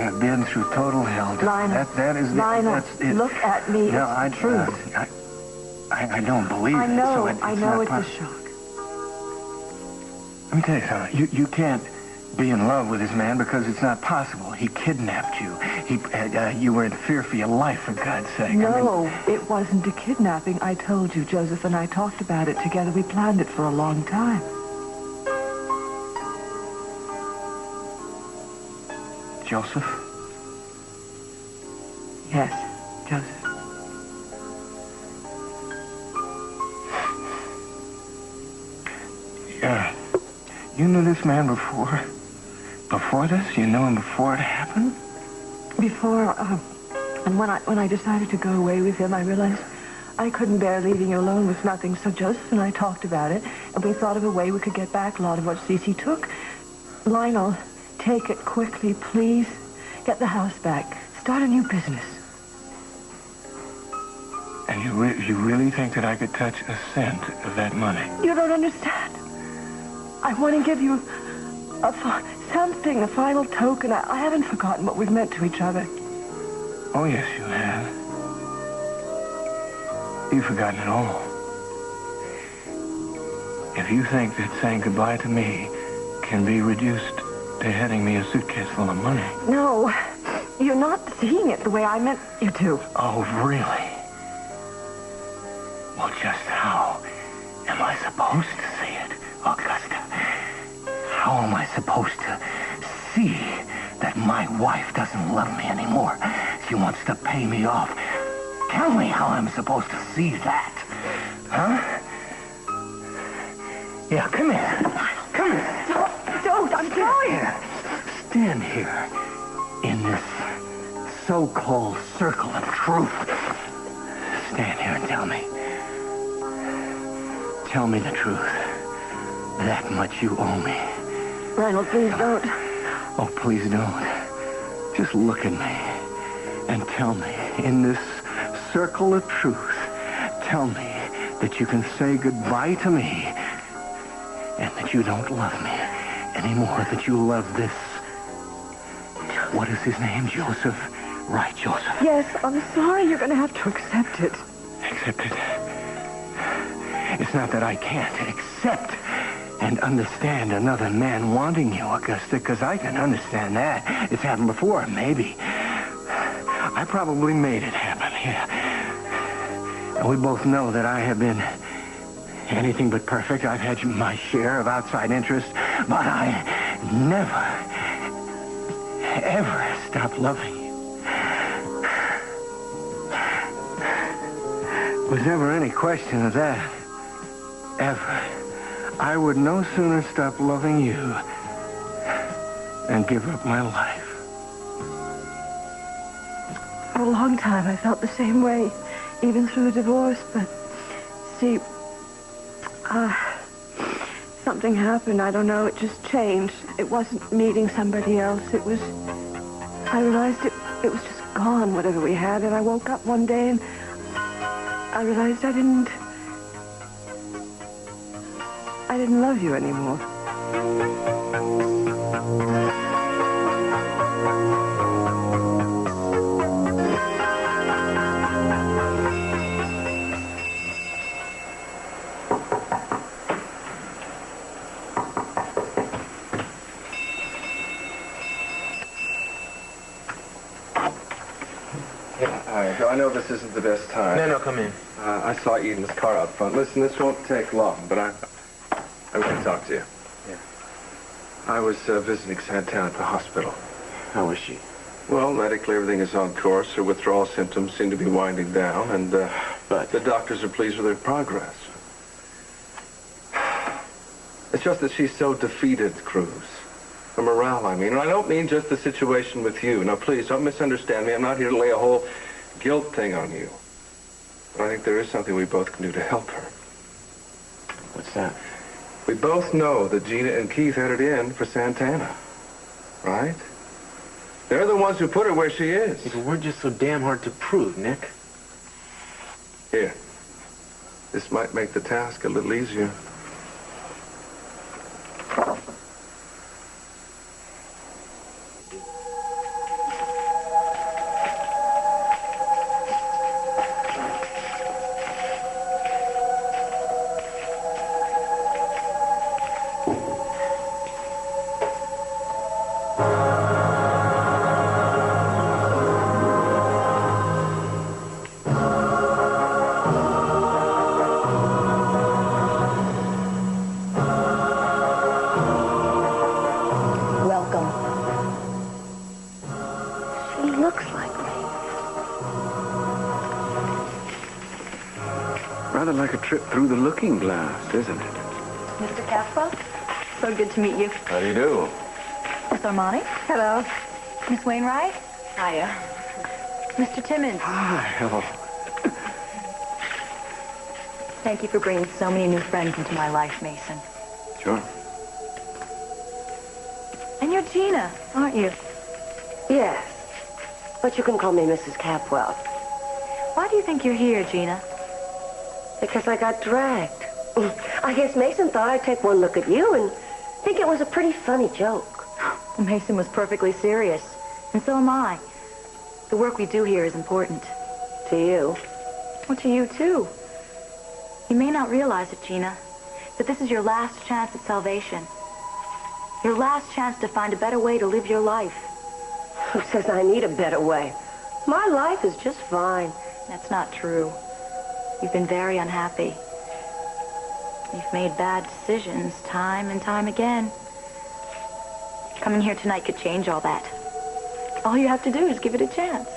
have been through total hell. Lionel, That is... Lionel, look at me. No, it's the truth. I don't believe I know, it. So I know it's a shock. Let me tell you something. You can't be in love with this man because it's not possible. He kidnapped you. You were in fear for your life, for God's sake. No, it wasn't a kidnapping. I told you, Joseph and I talked about it together. We planned it for a long time. Joseph? Yes, Joseph. Yeah. You knew this man before? Before this? You knew him before it happened? Before, and when I decided to go away with him, I realized I couldn't bear leaving you alone with nothing. So Joseph and I talked about it, and we thought of a way we could get back a lot of what Cece took. Lionel, take it quickly, please. Get the house back. Start a new business. And you really think that I could touch a cent of that money? You don't understand. I want to give you something, a final token. I haven't forgotten what we've meant to each other. Oh, yes, you have. You've forgotten it all. If you think that saying goodbye to me can be reduced to handing me a suitcase full of money... No, you're not seeing it the way I meant you to. Oh, really? Well, just how am I supposed to see it, Augusta? How am I supposed to see that my wife doesn't love me anymore? She wants to pay me off. Tell me how I'm supposed to see that. Huh? Yeah, come here. Come here. Don't, I'm trying. Here. Stand here in this so-called circle of truth. Stand here and tell me. Tell me the truth. That much you owe me. Lionel, please don't. Oh, please don't. Just look at me and tell me, in this circle of truth, tell me that you can say goodbye to me and that you don't love me anymore, that you love this. What is his name? Joseph? Right, Joseph. Yes, I'm sorry. You're going to have to accept it. Accept it? It's not that I can't accept and understand another man wanting you, Augusta, because I can understand that. It's happened before, maybe. I probably made it happen, yeah. And we both know that I have been anything but perfect. I've had my share of outside interest, but I never, ever stopped loving you. Was never any question of that. Ever. I would no sooner stop loving you than give up my life. For a long time, I felt the same way, even through the divorce. But, see, something happened. I don't know. It just changed. It wasn't meeting somebody else. It was... I realized it was just gone, whatever we had. And I woke up one day and I realized I didn't love you anymore. Hi, I know this isn't the best time. No, come in. I saw Eden's car out front. Listen, this won't take long, but I'm going to talk to you. Yeah. I was visiting Santana at the hospital. How is she? Well, medically everything is on course. Her withdrawal symptoms seem to be winding down, and But the doctors are pleased with her progress. It's just that she's so defeated, Cruz. Her morale, I mean. And I don't mean just the situation with you. Now, please, don't misunderstand me. I'm not here to lay a whole guilt thing on you. But I think there is something we both can do to help her. what's that? We both know that Gina and Keith had it in for Santana. Right? They're the ones who put her where she is. But we're just so damn hard to prove, Nick. Here. This might make the task a little easier. trip through the looking glass, isn't it? Mr. Caswell, so good to meet you. How do you do? Miss Armani. Hello. Miss Wainwright. Hiya. Mr. Timmons. Hi, hello. Thank you for bringing so many new friends into my life, Mason. Sure. And you're Gina, aren't you? Yes, but you can call me Mrs. Capwell. Why do you think you're here, Gina? Because I got dragged. I guess Mason thought I'd take one look at you and think it was a pretty funny joke. Mason was perfectly serious, and so am I. The work we do here is important. To you. Well, to you, too. You may not realize it, Gina, but this is your last chance at salvation. Your last chance to find a better way to live your life. Who says I need a better way? My life is just fine. That's not true. You've been very unhappy. You've made bad decisions time and time again. Coming here tonight could change all that. All you have to do is give it a chance.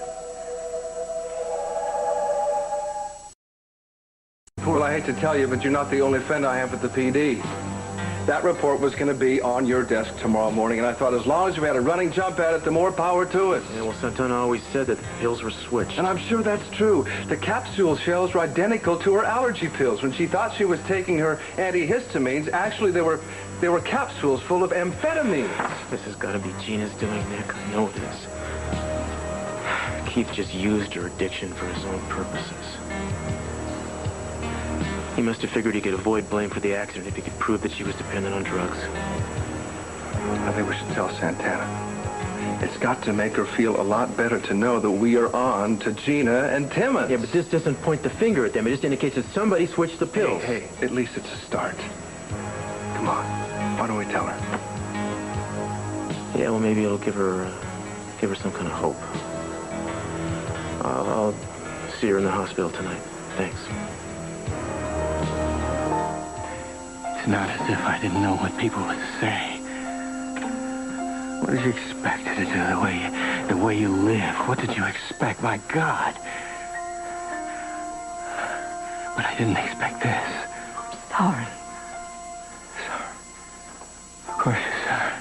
Well, I hate to tell you, but you're not the only friend I have at the PD. That report was going to be on your desk tomorrow morning, and I thought as long as you had a running jump at it, the more power to it. Yeah, well, Santana always said that the pills were switched. And I'm sure that's true. The capsule shells were identical to her allergy pills. When she thought she was taking her antihistamines, actually they were capsules full of amphetamines. This has got to be Gina's doing, Nick. I know this. Keith just used her addiction for his own purposes. He must have figured he could avoid blame for the accident if he could prove that she was dependent on drugs. I think we should tell Santana. It's got to make her feel a lot better to know that we are on to Gina and Timmons. Yeah, but this doesn't point the finger at them. It just indicates that somebody switched the pills. Hey, at least it's a start. Come on. Why don't we tell her? Yeah, well, maybe it'll give her some kind of hope. I'll see her in the hospital tonight. Thanks. It's not as if I didn't know what people would say. What did you expect her to do? The way you live? What did you expect? My God. But I didn't expect this. Sorry. Of course you're sorry.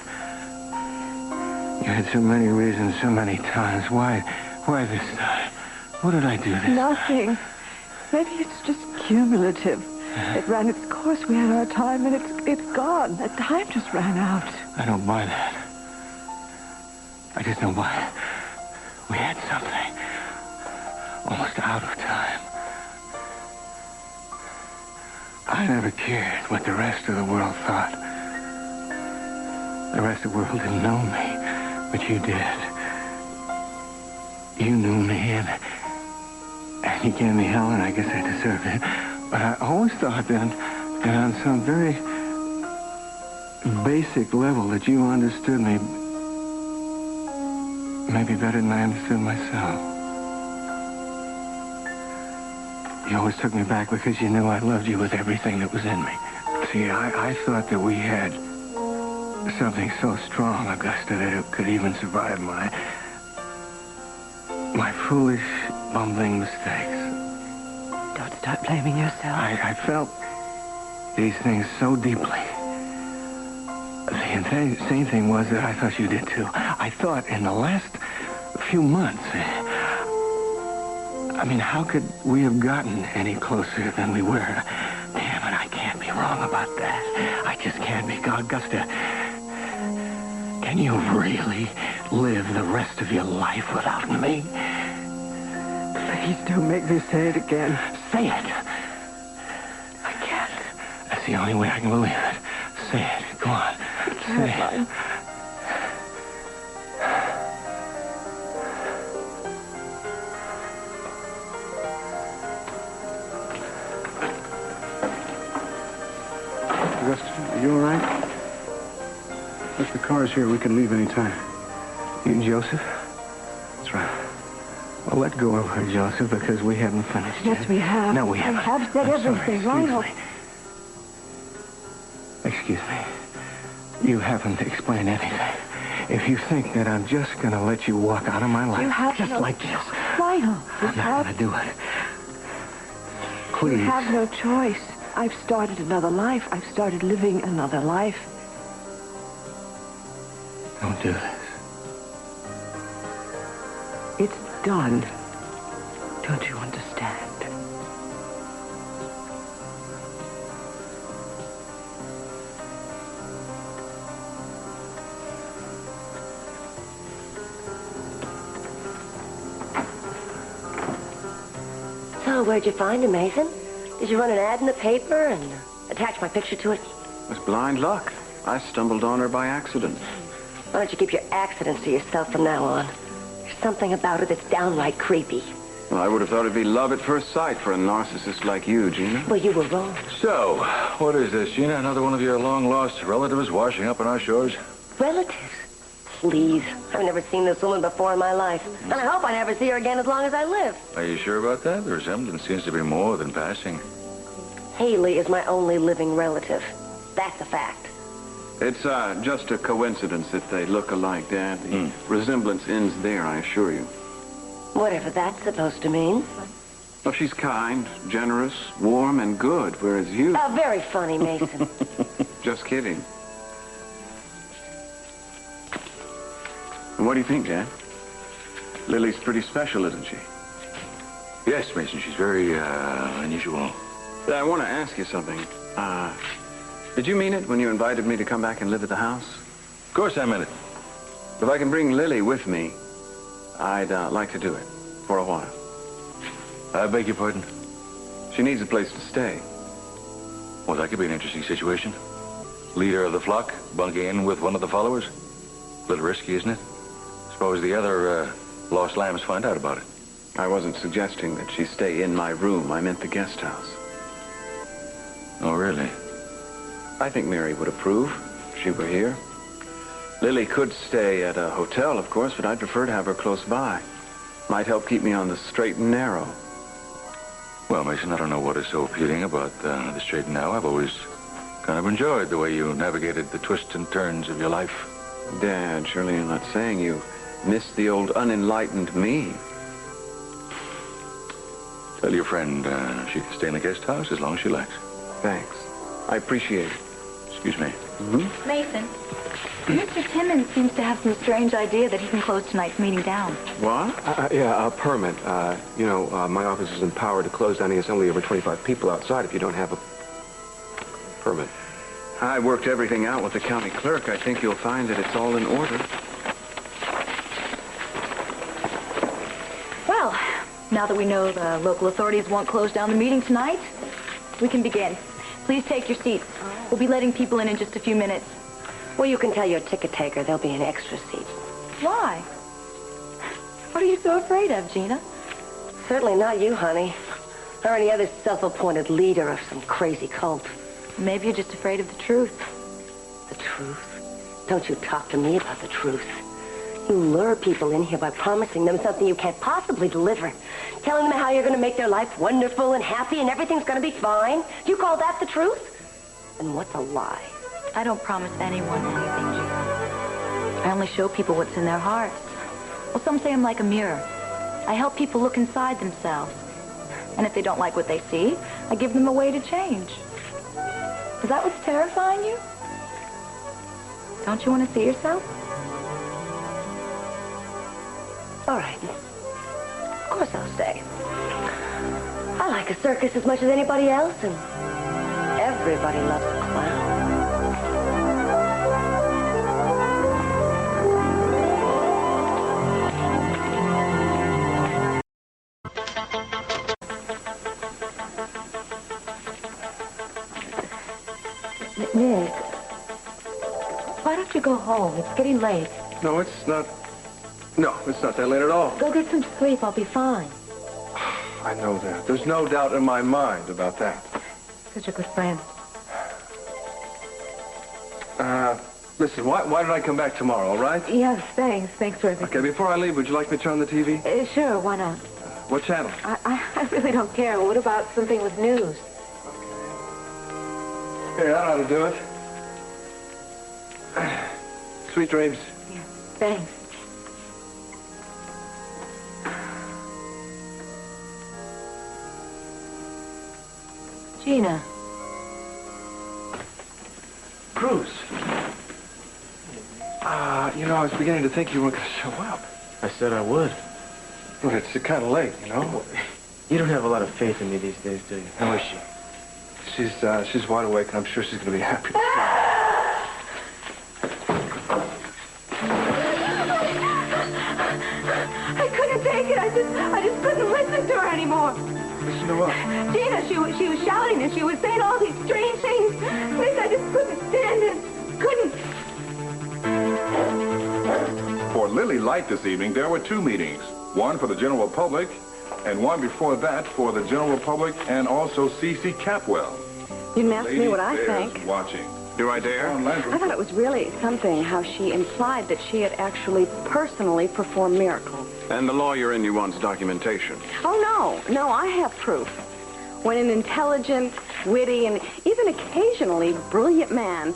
You had so many reasons, so many times. Why this time? What did I do this time? Nothing. Maybe it's just cumulative. It ran its course. We had our time, and it's gone. That time just ran out. I don't buy that. I just don't buy it. We had something. Almost out of time. I never cared what the rest of the world thought. The rest of the world didn't know me, but you did. You knew me, and you gave me hell, and I guess I deserved it. But I always thought that on some very basic level that you understood me maybe better than I understood myself. You always took me back because you knew I loved you with everything that was in me. See, I thought that we had something so strong, Augusta, that it could even survive my foolish, bumbling mistakes. Don't start blaming yourself. I felt these things so deeply. The insane thing was that I thought you did too. I thought in the last few months, I mean, how could we have gotten any closer than we were? Damn it, I can't be wrong about that. I just can't be. Augusta, can you really live the rest of your life without me? Please don't make me say it again. Say it. I can't. That's the only way I can believe it. Say it. Go on. Say it. Augusta, are you all right? If the car's here, we can leave any time. You and Joseph? That's right. Well, let go of her, Joseph, because we haven't finished yet. Yes, we have. No, we haven't. We have said everything, right? Excuse me. You haven't explained anything. If you think that I'm just going to let you walk out of my life, You have just no like this, Lionel, I'm not going to do it. Please. You have no choice. I've started another life. I've started living another life. Don't do this. It's done. Don't you understand? So, where'd you find him, Mason? Did you run an ad in the paper and attach my picture to it? It was blind luck. I stumbled on her by accident. Why don't you keep your accidents to yourself from now on? There's something about her that's downright creepy. Well, I would have thought it'd be love at first sight for a narcissist like you, Gina. Well, you were wrong. So, what is this, Gina? Another one of your long-lost relatives washing up on our shores? Relatives? Please. I've never seen this woman before in my life. And I hope I never see her again as long as I live. Are you sure about that? The resemblance seems to be more than passing. Haley is my only living relative. That's a fact. It's just a coincidence that they look alike, Dad. The resemblance ends there, I assure you. Whatever that's supposed to mean. Well, she's kind, generous, warm, and good, whereas you... Oh, very funny, Mason. Just kidding. And what do you think, Dad? Lily's pretty special, isn't she? Yes, Mason, she's very, unusual. I want to ask you something. Did you mean it when you invited me to come back and live at the house? Of course I meant it. If I can bring Lily with me, I'd like to do it for a while. I beg your pardon? She needs a place to stay. Well, that could be an interesting situation. Leader of the flock, bunking in with one of the followers. A little risky, isn't it? Suppose the other lost lambs find out about it. I wasn't suggesting that she stay in my room. I meant the guest house. Oh, really? I think Mary would approve if she were here. Lily could stay at a hotel, of course, but I'd prefer to have her close by. Might help keep me on the straight and narrow. Well, Mason, I don't know what is so appealing about the straight and narrow. I've always kind of enjoyed the way you navigated the twists and turns of your life. Dad, surely you're not saying you miss the old unenlightened me. Tell your friend she can stay in the guest house as long as she likes. Thanks. I appreciate it. Excuse me. Mm-hmm. Mason, Mr. Timmons seems to have some strange idea that he can close tonight's meeting down. What? Yeah, a permit. My office is empowered to close down the assembly over 25 people outside if you don't have a permit. I worked everything out with the county clerk. I think you'll find that it's all in order. Well, now that we know the local authorities won't close down the meeting tonight, we can begin. Please take your seats. We'll be letting people in just a few minutes. Well, you can tell your ticket taker there'll be an extra seat. Why? What are you so afraid of, Gina? Certainly not you, honey. Or any other self-appointed leader of some crazy cult. Maybe you're just afraid of the truth. The truth? Don't you talk to me about the truth. You lure people in here by promising them something you can't possibly deliver. Telling them how you're going to make their life wonderful and happy and everything's going to be fine. You call that the truth? And what's a lie? I don't promise anyone anything, Gina. I only show people what's in their hearts. Well, some say I'm like a mirror. I help people look inside themselves. And if they don't like what they see, I give them a way to change. Is that what's terrifying you? Don't you want to see yourself? All right. Of course I'll stay. I like a circus as much as anybody else, and everybody loves a clown. Nick, why don't you go home? It's getting late. No, it's not. No, it's not that late at all. Go get some sleep. I'll be fine. I know that. There's no doubt in my mind about that. Such a good friend. Listen, why don't I come back tomorrow, all right? Yes, thanks. Thanks for everything. Okay, before I leave, would you like me to turn the TV? Sure, why not? What channel? I really don't care. What about something with news? Here, that ought to do it. Sweet dreams. Yeah, thanks. Gina, Cruz. You know, I was beginning to think you weren't going to show up. I said I would. But it's kind of late, you know? You don't have a lot of faith in me these days, do you? How is she? She's wide awake, and I'm sure she's going to be happy to see you. I couldn't take it. I just couldn't listen to her anymore. Listen to what? Gina, she was shouting and she was saying all these strange things. Nick, I just couldn't stand it. Couldn't. For Lily Light this evening, there were 2 meetings. One for the general public, and one before that for the general public and also C.C. Capwell. You didn't ask me what I think. Watching. Do I dare? I thought it was really something how she implied that she had actually personally performed miracles. And the lawyer in you wants documentation. Oh, no, I have proof. When an intelligent, witty, and even occasionally brilliant man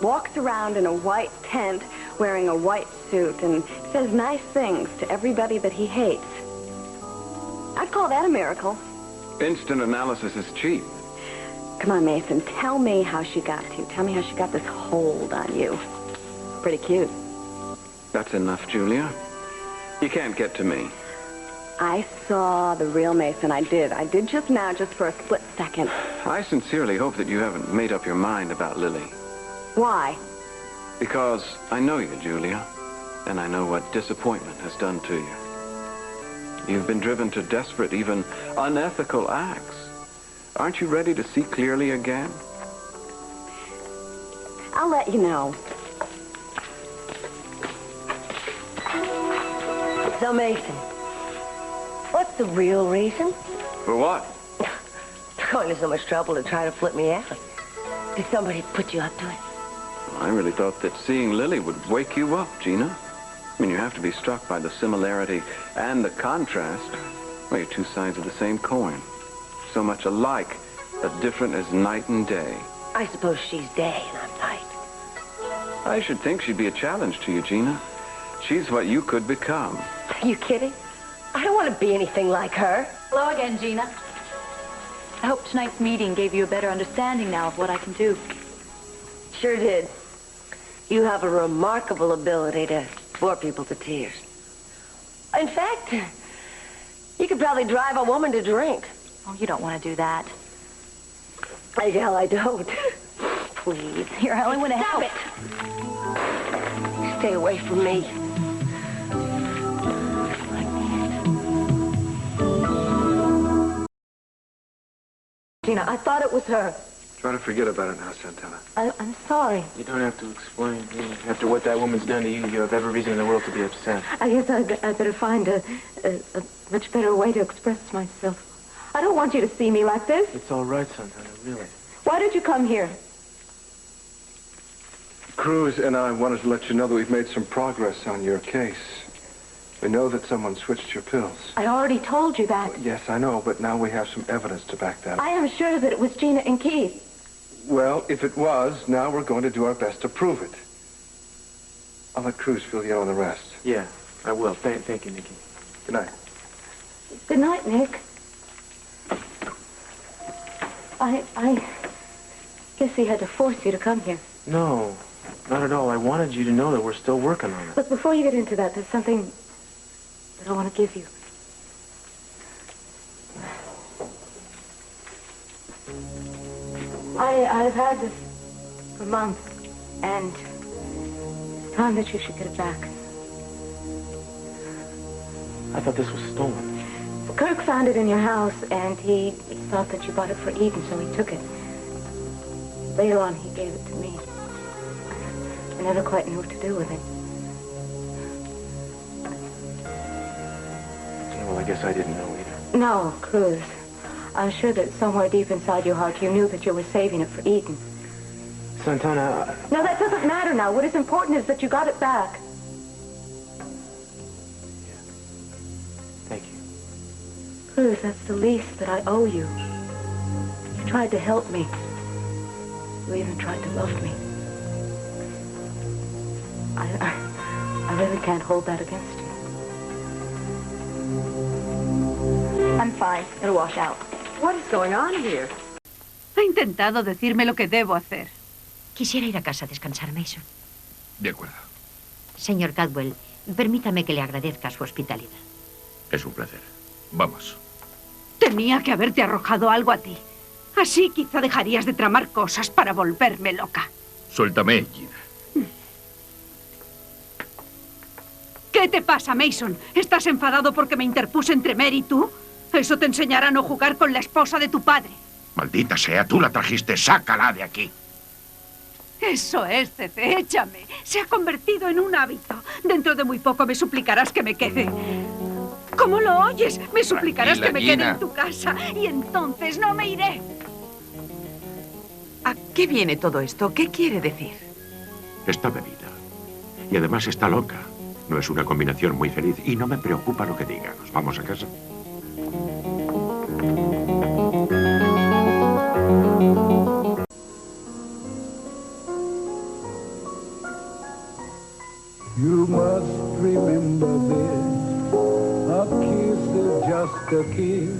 walks around in a white tent wearing a white suit and says nice things to everybody that he hates, I'd call that a miracle. Instant analysis is cheap. Come on, Mason, tell me how she got to you. Tell me how she got this hold on you. Pretty cute. That's enough, Julia. You can't get to me. I saw the real Mason. I did. I did just now, just for a split second. I sincerely hope that you haven't made up your mind about Lily. Why? Because I know you, Julia, and I know what disappointment has done to you. You've been driven to desperate, even unethical acts. Aren't you ready to see clearly again? I'll let you know. So, Mason, what's the real reason? For what? You're going to so much trouble to try to flip me out. Did somebody put you up to it? I really thought that seeing Lily would wake you up, Gina. I mean, you have to be struck by the similarity and the contrast. Well, you're 2 sides of the same coin. So much alike, but different as night and day. I suppose she's day and I'm night. I should think she'd be a challenge to you, Gina. She's what you could become. Are you kidding? I don't want to be anything like her. Hello again, Gina. I hope tonight's meeting gave you a better understanding now of what I can do. Sure did. You have a remarkable ability to bore people to tears. In fact, you could probably drive a woman to drink. Oh, you don't want to do that. Hell, I don't. Please. Here, I only want to help. Stop it. Stay away from me. Gina, I thought it was her. Try to forget about it now, Santana. I'm sorry. You don't have to explain. After what that woman's done to you, you have every reason in the world to be upset. I guess I better find a much better way to express myself. I don't want you to see me like this. It's all right, Santana, really. Why did you come here? Cruz and I wanted to let you know that we've made some progress on your case. We know that someone switched your pills. I already told you that. Yes, I know, but now we have some evidence to back that up. I am sure that it was Gina and Keith. Well, if it was, now we're going to do our best to prove it. I'll let Cruz fill you in on the rest. Yeah, I will. Thank you, Nikki. Good night. Good night, Nick. I guess he had to force you to come here. No, not at all. I wanted you to know that we're still working on it. But before you get into that, there's something that I want to give you. I've had this for months, and it's time that you should get it back. I thought this was stolen. Kirk found it in your house, and he thought that you bought it for Eden, so he took it. Later on, he gave it to me. I never quite knew what to do with it. Yeah, well, I guess I didn't know either. No, Cruz. I'm sure that somewhere deep inside your heart, you knew that you were saving it for Eden. Santana, No, that doesn't matter now. What is important is that you got it back. Thank you. Cruz, that's the least that I owe you. You tried to help me. You even tried to love me. I really can't hold that against you. I'm fine. It'll wash out. What is going on here? Ha intentado decirme lo que debo hacer. Quisiera ir a casa a descansar, Mason. De acuerdo. Señor Cadwell, permítame que le agradezca su hospitalidad. Es un placer. Vamos. Tenía que haberte arrojado algo a ti. Así quizá dejarías de tramar cosas para volverme loca. Suéltame, Gina. ¿Qué te pasa, Mason? ¿Estás enfadado porque me interpuse entre Mary y tú? Eso te enseñará a no jugar con la esposa de tu padre. Maldita sea, tú la trajiste. Sácala de aquí. Eso es, Cece, échame. Se ha convertido en un hábito. Dentro de muy poco me suplicarás que me quede. ¿Cómo lo oyes? Me suplicarás que me quede en tu casa y entonces no me iré. ¿A qué viene todo esto? ¿Qué quiere decir? Está bebida. Y además está loca. No es una combinación muy feliz y no me preocupa lo que diga. ¿Nos vamos a casa? You must remember this. A kiss is just a kiss.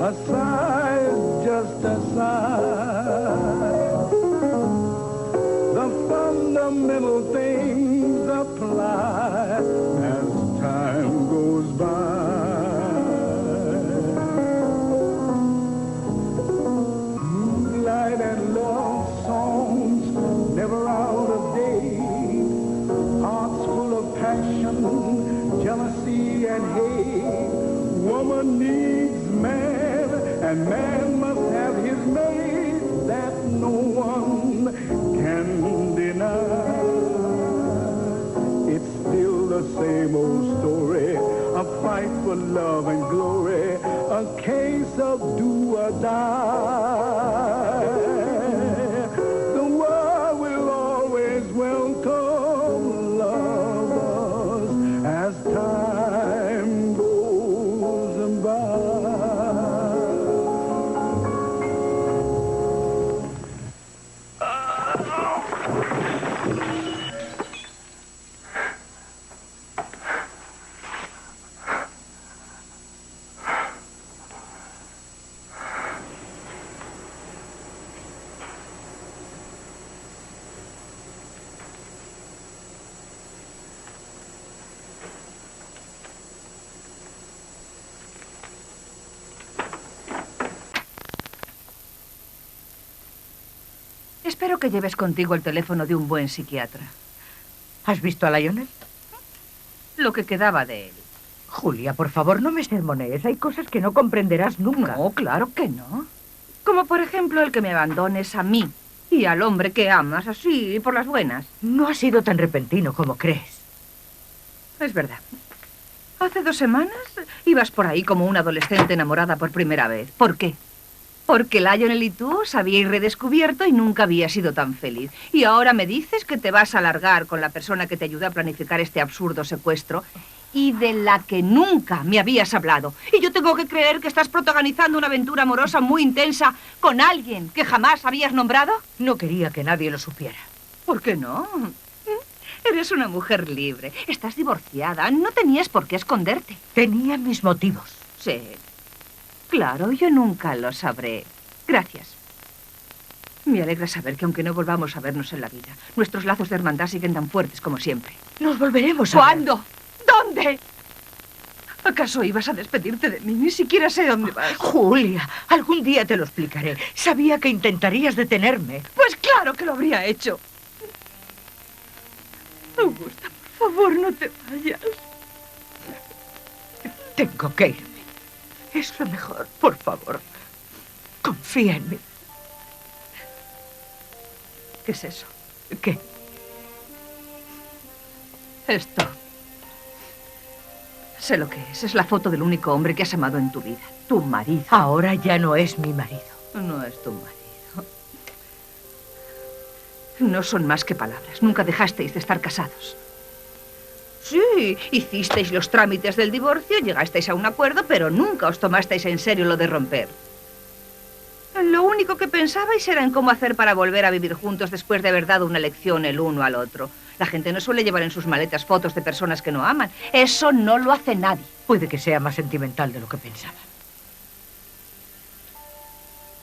A sigh is just a sigh. The fundamental things apply as time goes by. Moonlight and love songs never out of date. Hearts full of passion, jealousy and hate. Woman needs man, and man must have his mate. That no one can deny. It's still the same old story, a fight for love and glory, a case of do or die. The world will always welcome lovers as time goes by. Espero que lleves contigo el teléfono de un buen psiquiatra. ¿Has visto a Lionel? Lo que quedaba de él. Julia, por favor, no me sermonees. Hay cosas que no comprenderás nunca. No, claro que no. Como por ejemplo el que me abandones a mí y al hombre que amas así por las buenas. No ha sido tan repentino como crees. Es verdad. Hace 2 semanas ibas por ahí como una adolescente enamorada por primera vez. ¿Por qué? Porque Lionel y tú os habíais redescubierto y nunca habías sido tan feliz. Y ahora me dices que te vas a largar con la persona que te ayudó a planificar este absurdo secuestro y de la que nunca me habías hablado. Y yo tengo que creer que estás protagonizando una aventura amorosa muy intensa con alguien que jamás habías nombrado. No quería que nadie lo supiera. ¿Por qué no? Eres una mujer libre. Estás divorciada. No tenías por qué esconderte. Tenía mis motivos. Sí. Claro, yo nunca lo sabré. Gracias. Me alegra saber que aunque no volvamos a vernos en la vida, nuestros lazos de hermandad siguen tan fuertes como siempre. Nos volveremos a ¿Cuándo? ¿Dónde? ¿Acaso ibas a despedirte de mí? Ni siquiera sé dónde vas. Julia, algún día te lo explicaré. Sabía que intentarías detenerme. Pues claro que lo habría hecho. Augusta, por favor, no te vayas. Tengo que irme. Es lo mejor, por favor. Confía en mí. ¿Qué es eso? ¿Qué? Esto. Sé lo que es. Es la foto del único hombre que has amado en tu vida. Tu marido. Ahora ya no es mi marido. No es tu marido. No son más que palabras. Nunca dejasteis de estar casados. Sí, hicisteis los trámites del divorcio, llegasteis a un acuerdo, pero nunca os tomasteis en serio lo de romper. Lo único que pensabais era en cómo hacer para volver a vivir juntos después de haber dado una lección el uno al otro. La gente no suele llevar en sus maletas fotos de personas que no aman. Eso no lo hace nadie. Puede que sea más sentimental de lo que pensaba.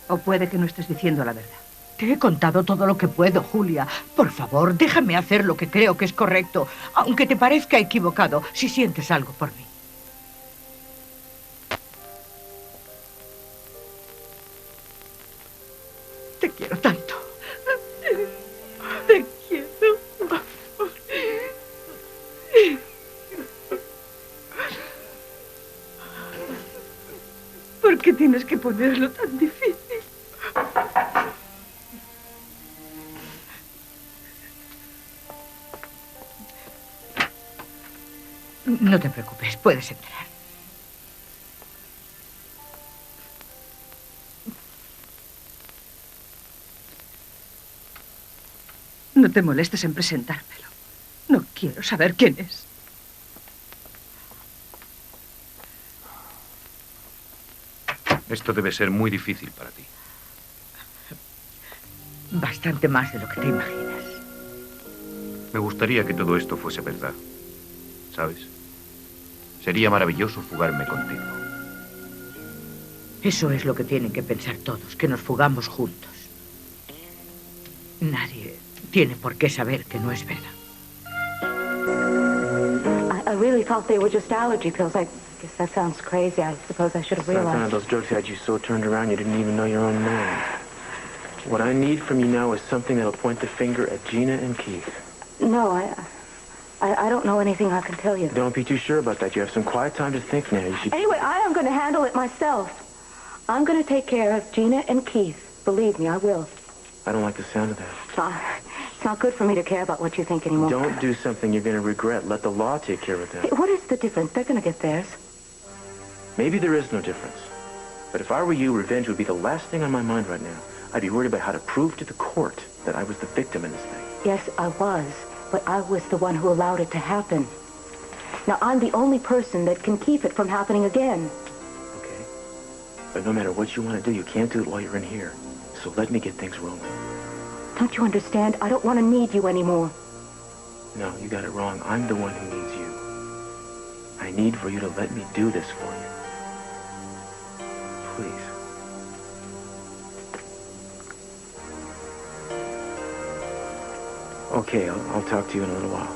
O puede que no estés diciendo la verdad. Te he contado todo lo que puedo, Julia. Por favor, déjame hacer lo que creo que es correcto, aunque te parezca equivocado, si sientes algo por mí. Te quiero tanto. Te quiero. ¿Por qué tienes que ponerlo tan difícil? No te preocupes, puedes entrar. No te molestes en presentármelo. No quiero saber quién es. Esto debe ser muy difícil para ti. Bastante más de lo que te imaginas. Me gustaría que todo esto fuese verdad. ¿Sabes? Sería maravilloso fugarme contigo. Eso es lo que tienen que pensar todos, que nos fugamos juntos. Nadie tiene por qué saber que no es verdad. I really thought they were just allergy pills. I guess that sounds crazy. I suppose I should have realized. None of those drugs had you so turned around you didn't even know your own name. What I need from you now is something that'll point the finger at Gina and Keith. No, I don't know anything I can tell you. Don't be too sure about that. You have some quiet time to think now. You should... Anyway, I am going to handle it myself. I'm going to take care of Gina and Keith. Believe me, I will. I don't like the sound of that. It's not good for me to care about what you think anymore. Don't do something you're going to regret. Let the law take care of that. Hey, what is the difference? They're going to get theirs. Maybe there is no difference. But if I were you, revenge would be the last thing on my mind right now. I'd be worried about how to prove to the court that I was the victim in this thing. Yes, I was. But I was the one who allowed it to happen. Now, I'm the only person that can keep it from happening again. Okay. But no matter what you want to do, you can't do it while you're in here. So let me get things rolling. Don't you understand? I don't want to need you anymore. No, you got it wrong. I'm the one who needs you. I need for you to let me do this for you. Please. Okay, I'll talk to you in a little while.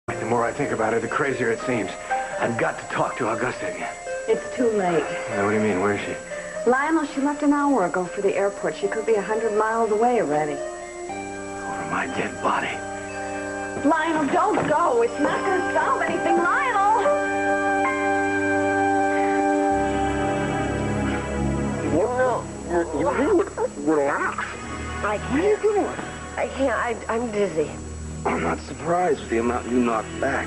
The more I think about it, the crazier it seems. I've got to talk to Augusta again. It's too late. What do you mean? Where is she? Lionel, she left an hour ago for the airport. She could be 100 miles away already. Over my dead body. Lionel, don't go. It's not going to solve anything. Lionel! Relax. I can't. What are you doing? I can't. I'm dizzy. I'm not surprised with the amount you knocked back.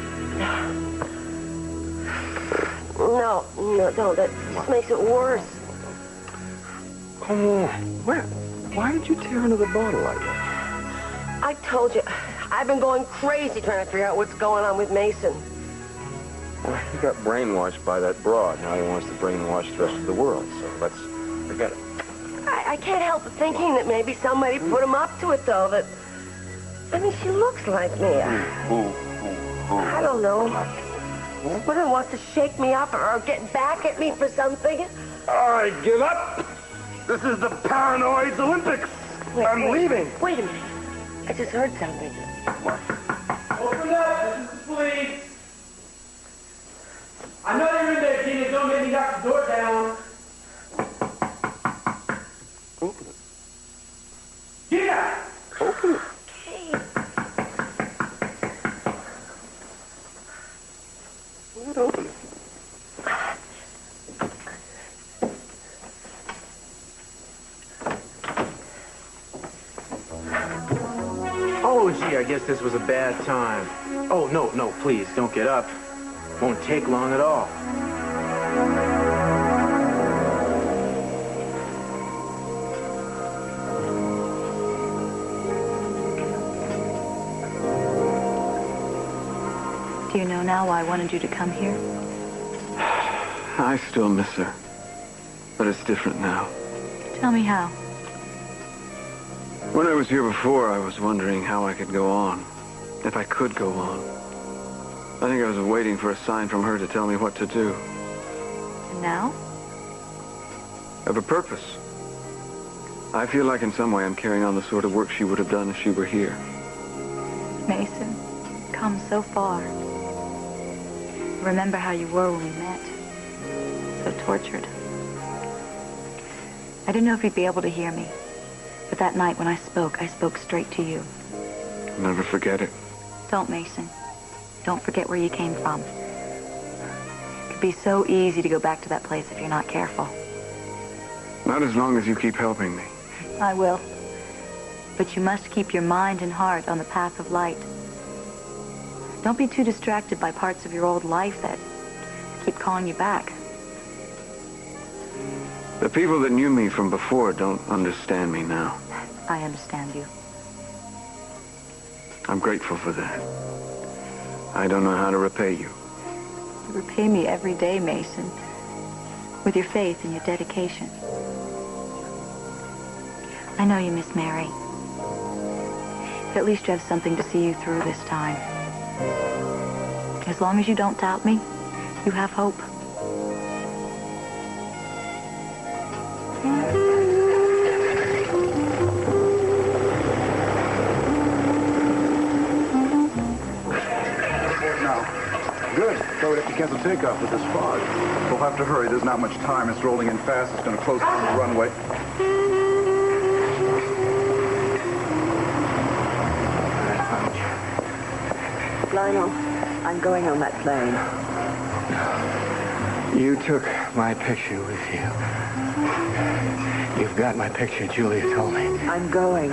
No, don't. That just makes it worse. Come on. Why did you tear into the bottle like that? I told you. I've been going crazy trying to figure out what's going on with Mason. Well, he got brainwashed by that broad. Now he wants to brainwash the rest of the world, so let's forget it. I can't help thinking that maybe somebody put him up to it, though. That, I mean, she looks like me. I don't know. Someone wants to shake me up or get back at me for something. I give up. This is the Paranoids Olympics. I'm leaving. Wait a minute. I just heard something. Open up. This is the police. I know you're in there, Gina. Don't make me knock the door down. Open it. Gina! Open it. Open it. Oh, gee, I guess this was a bad time. Oh, no, please, don't get up. Won't take long at all. Do you know now why I wanted you to come here? I still miss her, but it's different now. Tell me how. When I was here before, I was wondering how I could go on. If I could go on. I think I was waiting for a sign from her to tell me what to do. And now? I have a purpose. I feel like in some way I'm carrying on the sort of work she would have done if she were here. Mason, come so far. Remember how you were when we met. So tortured. I didn't know if you'd be able to hear me. But that night when I spoke straight to you. I'll never forget it. Don't, Mason. Don't forget where you came from. It could be so easy to go back to that place if you're not careful. Not as long as you keep helping me. I will. But you must keep your mind and heart on the path of light. Don't be too distracted by parts of your old life that keep calling you back. The people that knew me from before don't understand me now. I understand you. I'm grateful for that. I don't know how to repay you. You repay me every day, Mason, with your faith and your dedication. I know you miss Mary, but at least you have something to see you through this time. As long as you don't doubt me, you have hope. Good. So we have to cancel takeoff with this fog. We'll have to hurry. There's not much time. It's rolling in fast. It's going to close down the runway. Lionel, I'm going on that plane. You took my picture with you. You've got my picture, Julia told me. I'm going.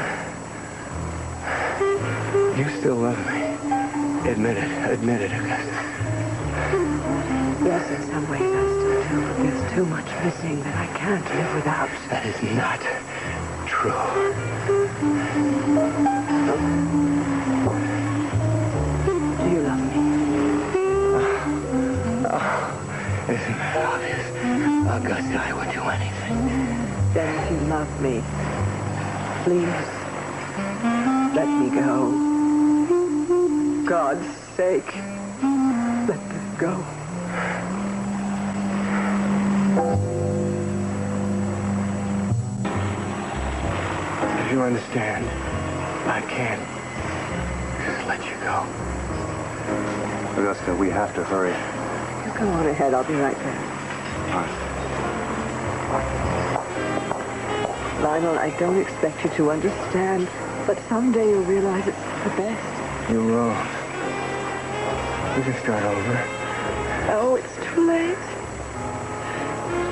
You still love me. Admit it, Augusta. Yes, in some ways I still do, but there's too much missing that I can't live without. That is not true. Do you love me? Isn't that obvious? Augusta, I would do anything. Then if you love me, please, let me go. For God's sake, let me go. If you understand, I can't just let you go. Augusta, we have to hurry. You go on ahead. I'll be right there. Lionel, I don't expect you to understand, but someday you'll realize it's the best. You're wrong. We can start over. Oh, it's too late.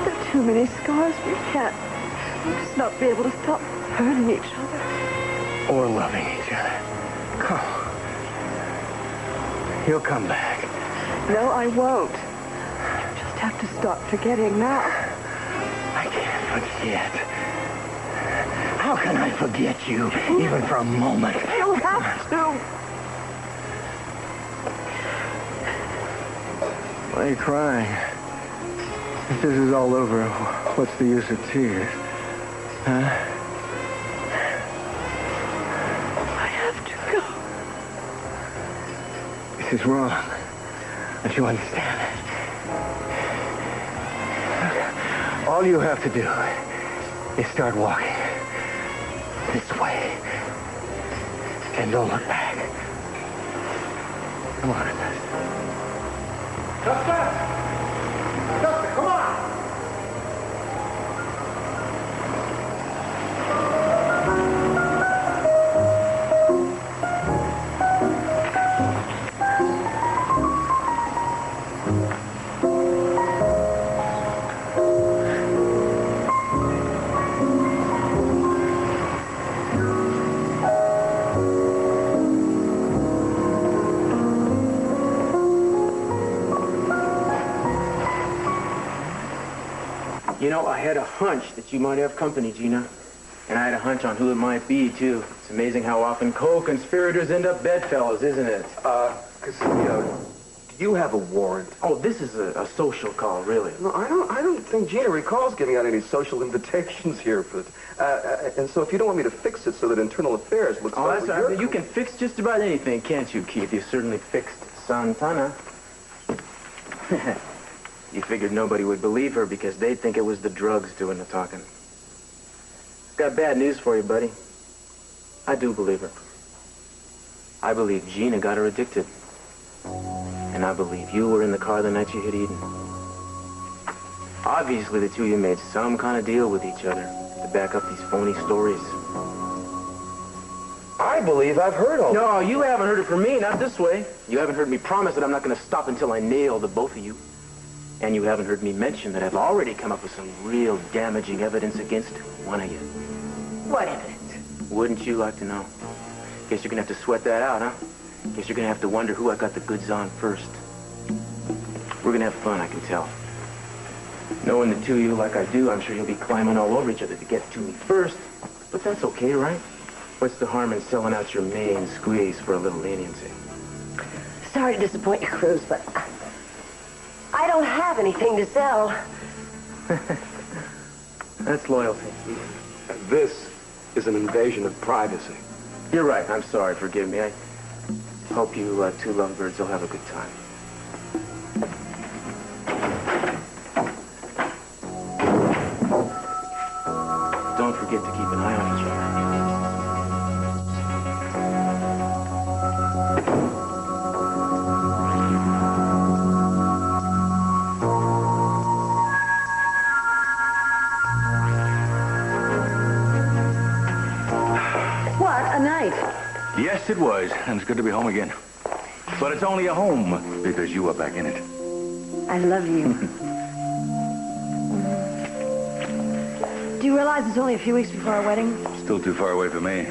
There are too many scars. We can't. We'll just not be able to stop hurting each other. Or loving each other. Come. You'll come back. No, I won't. You just have to start forgetting now. I can't forget. How can I forget you, even for a moment? You have to. Why are you crying? If this is all over, what's the use of tears? Huh? I have to go. This is wrong. Don't you understand it? All you have to do is start walking this way. And don't look back. Come on, Augusta. Augusta, come on! You know, I had a hunch that you might have company, Gina. And I had a hunch on who it might be, too. It's amazing how often co-conspirators end up bedfellows, isn't it? Casino, did You have a warrant. Oh, this is a social call, really. No, I don't think Gina recalls giving out any social invitations here. And so if you don't want me to fix it so that internal affairs looks that's right. You can fix just about anything, can't you, Keith? You certainly fixed Santana. You figured nobody would believe her because they'd think it was the drugs doing the talking. Got bad news for you, buddy. I do believe her. I believe Gina got her addicted. And I believe you were in the car the night you hit Eden. Obviously, the two of you made some kind of deal with each other to back up these phony stories. I believe I've heard all. No, you haven't heard it from me, not this way. You haven't heard me promise that I'm not going to stop until I nail the both of you. And you haven't heard me mention that I've already come up with some real damaging evidence against one of you. What evidence? Wouldn't you like to know? Guess you're going to have to sweat that out, huh? Guess you're going to have to wonder who I got the goods on first. We're going to have fun, I can tell. Knowing the two of you like I do, I'm sure you'll be climbing all over each other to get to me first. But that's okay, right? What's the harm in selling out your main squeeze for a little leniency? Sorry to disappoint you, Cruz, but I don't have anything to sell. That's loyalty. This is an invasion of privacy. You're right. I'm sorry. Forgive me. I hope you two lovebirds will have a good time. Don't forget to keep an eye on each other. Yes, it was, and it's good to be home again. But it's only a home because you are back in it. I love you. Do you realize it's only a few weeks before our wedding? Still too far away for me.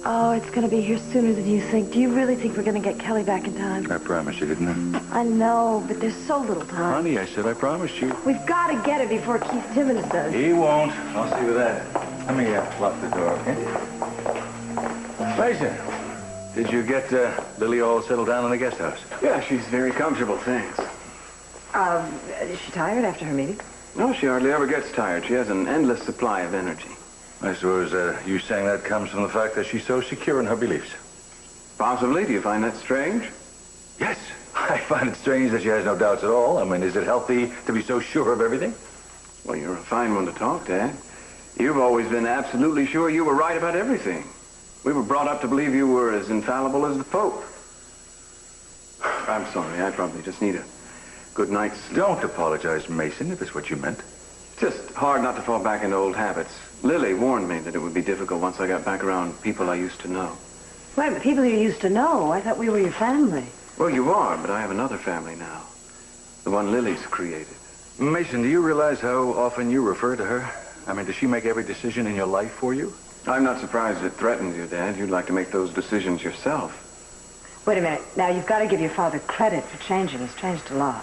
Oh, it's going to be here sooner than you think. Do you really think we're going to get Kelly back in time? I promised you, didn't I? I know, but there's so little time. Honey, I said I promised you. We've got to get it before Keith Timmons does. He won't. I'll see with that. Let me lock the door, okay? Mason, did you get Lily all settled down in the guest house? Yeah, she's very comfortable, thanks. Is she tired after her meeting? No, she hardly ever gets tired. She has an endless supply of energy. I suppose you saying that comes from the fact that she's so secure in her beliefs. Possibly. Do you find that strange? Yes. I find it strange that she has no doubts at all. I mean, is it healthy to be so sure of everything? Well, you're a fine one to talk, Dad. You've always been absolutely sure you were right about everything. We were brought up to believe you were as infallible as the Pope. I'm sorry. I probably just need a good night's sleep. Don't apologize, Mason, if it's what you meant. Just hard not to fall back into old habits. Lily warned me that it would be difficult once I got back around people I used to know. Wait, but people you used to know. I thought we were your family. Well, you are, but I have another family now. The one Lily's created. Mason, do you realize how often you refer to her? I mean, does she make every decision in your life for you? I'm not surprised it threatens you, Dad. You'd like to make those decisions yourself. Wait a minute. Now, you've got to give your father credit for changing. He's changed a lot.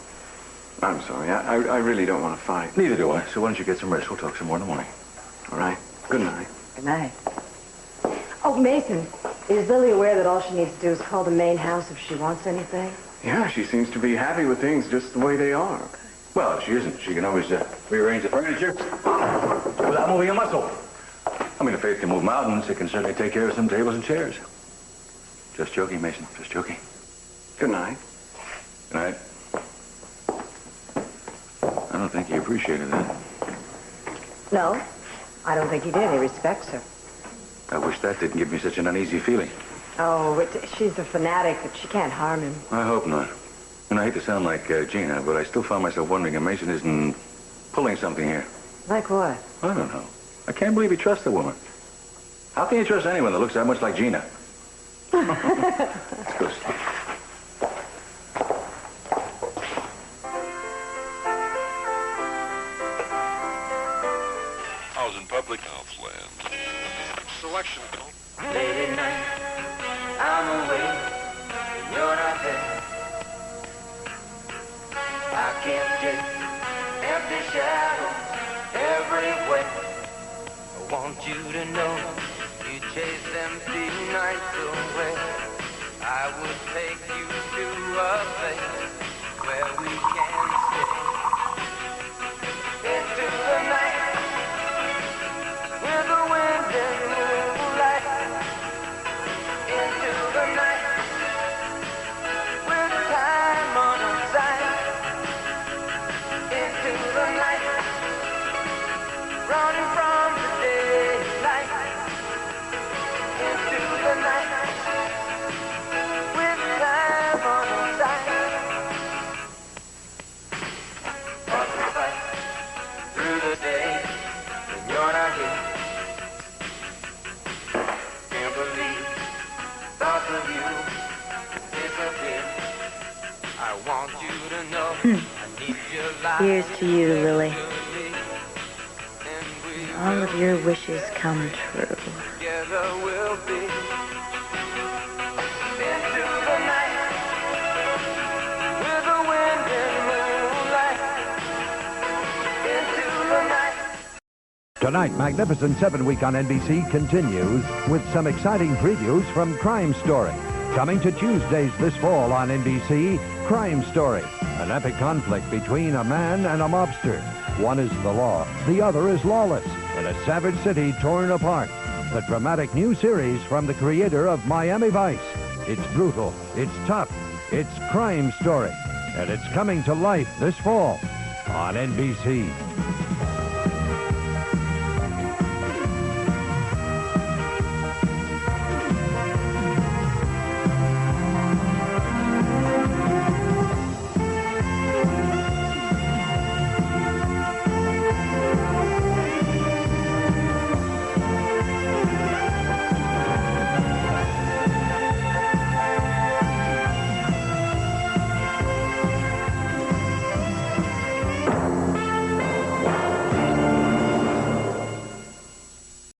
I'm sorry. I really don't want to fight. Neither do I. So why don't you get some rest? We'll talk some more in the morning. All right. Good night. Good night. Oh, Mason, is Lily aware that all she needs to do is call the main house if she wants anything? Yeah, she seems to be happy with things just the way they are. Well, if she isn't, she can always rearrange the furniture without moving a muscle. I mean, if Faith can move mountains, it can certainly take care of some tables and chairs. Just joking, Mason. Just joking. Good night. Good night. I don't think he appreciated that. No, I don't think he did. He respects her. I wish that didn't give me such an uneasy feeling. Oh, she's a fanatic, but she can't harm him. I hope not. And I hate to sound like Gina, but I still find myself wondering if Mason isn't pulling something here. Like what? I don't know. I can't believe he trusts the woman. How can you trust anyone that looks that much like Gina? Let's go sleep. I was in public health land. Selection. Late at night, I'm away, and you're not there. I can't get empty shadows everywhere. I want you to know you chase them big nights away. I would take you to a place where we can stay. Into the night, with the wind and moonlight. Into the night, with time on our side. Into the night, running from the daylight. Into the night, with time on our side. Walk the fight through the day when you're not here. Can't believe thoughts of you disappear. I want you to know I need your life. Here's to you, Lily. All of your wishes come true. Together we'll be. Into the night, with the wind and moonlight. Into the night. Tonight, Magnificent 7 Week on NBC continues with some exciting previews from Crime Story. Coming to Tuesdays this fall on NBC, Crime Story, an epic conflict between a man and a mobster. One is the law, the other is lawless, in a savage city torn apart. The dramatic new series from the creator of Miami Vice. It's brutal, it's tough, it's Crime Story, and it's coming to life this fall on NBC.